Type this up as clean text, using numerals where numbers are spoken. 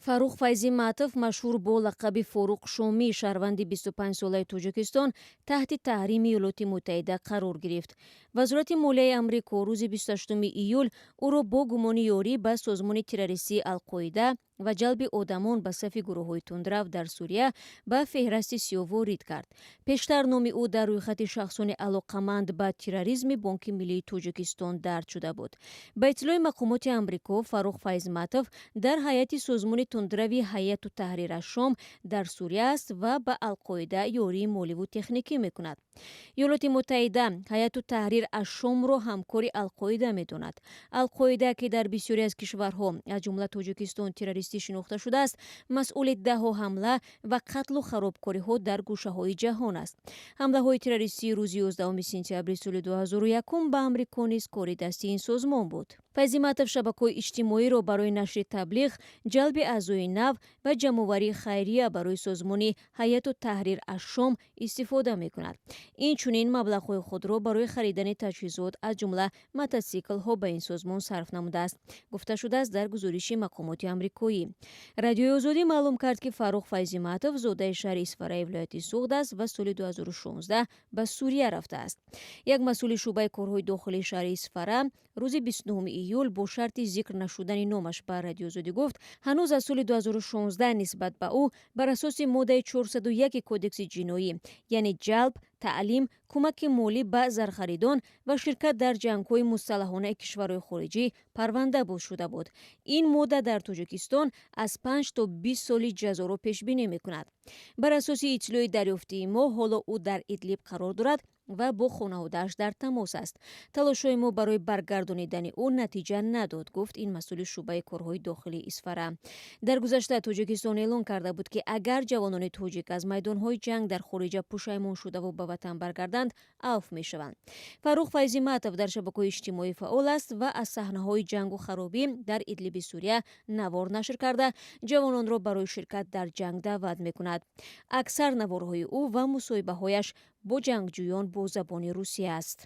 фаррух файзиматов машҳур бо лақаби форуқ шомӣ шаҳрванди 25-солаи тоҷикистон таҳти таҳрими иёлоти муттаҳида қарор гирифт. вазорати молияи Амрико рӯзи 28 июл ӯро бо гумони ёрӣ ба созмони террористии Алқоида ва ҷалби одамон ба сафи гурӯҳҳои тундрав дар Сурия ба феҳрасти сиёҳ ворид кард. пештар номи ӯ дар рӯйхати шахсони алоқаманд ба терроризми Бонки миллии Тоҷикистон дард шуда буд. ба иттилои мақомоти Амрико, фаррух файзиматов дар ҳайати созмони тундрави ҳайату таҳрир аз-Шом дар Сурия аст ва ба Алқоида ёрии моливу техникӣ мекунад. иёлоти муттаҳида ҳайату таҳрир аз-Шомро ҳамкори Алқоида медонад. Алқоида, ки дар бисёре аз кишварҳо аз ҷумла Тоҷикистон террористӣ шинохта шудааст, масъули даҳҳо ҳамла ва қатлу харобкориҳо дар гӯшаҳои ҷаҳон аст. ҳамлаҳои террористии рӯзи 11 сентябри соли 2001 ба Амрико низ кори дасти ин созмон буд. файзиматов шабакаҳои иҷтимоиро барои нашри таблиғ, ҷалби аъзои нав ва ҷамъоварии хайрия барои созмони ҳайату таҳрир аз-Шом истифода мекунад. инчунин маблағҳои худро барои харидани таҷҳизот аз ҷумла мотосиклҳо ба ин созмон сарф намудааст, гуфта шудааст дар гузориши мақомоти амрикоӣ. радиои озодӣ маълум кард, ки фаррух файзиматов зодаи шаҳри Исфараи вилояти Суғд аст ва соли 2016 ба Сурия рафтааст. як масъули шуъбаи корҳои дохилии шаҳри Исфара рӯзи 29 июл бо шарти зикр нашудани номаш ба радиои озодӣ гуфт, ҳанӯз аз соли 2016 нисбат ба ӯ бар асоси моддаи 401 кодекси ҷиноӣ, яъне ҷалб, таълим, кӯмаки молӣ ба зархаридон ва ширкат дар ҷангҳои мусталлаҳонаи кишварҳои хориҷӣ парванда боз шуда буд. ин модда дар Тоҷикистон аз 5 то 20 соли ҷазоро пешбинӣ мекунад. бар асоси иттилои дарёфтии мо, ҳоло ӯ дар Идлиб қарор дорад ва бо хонаводааш дар тамос аст. талошҳои мо барои баргардонидани ӯ натиҷа надод, гуфт ин масъули шуъбаи корҳои дохилии Исфара. дар гузашта Тоҷикистон эълон карда буд, ки агар ҷавонони тоҷик аз майдонҳои ҷанг дар хориҷа пушаймон шудаву ба ватан баргарданд, афв мешаванд. фаррух файзиматов дар шабакаҳои иҷтимоӣ фаъол аст ва аз саҳнаҳои ҷангу харобӣ дар Идлиби Сурия навор нашр карда, ҷавононро барои ширкат дар ҷанг даъват мекунад. аксар наворҳои ӯ ва мусоҳибаҳояш бо ҷангҷӯён бо забони русия аст.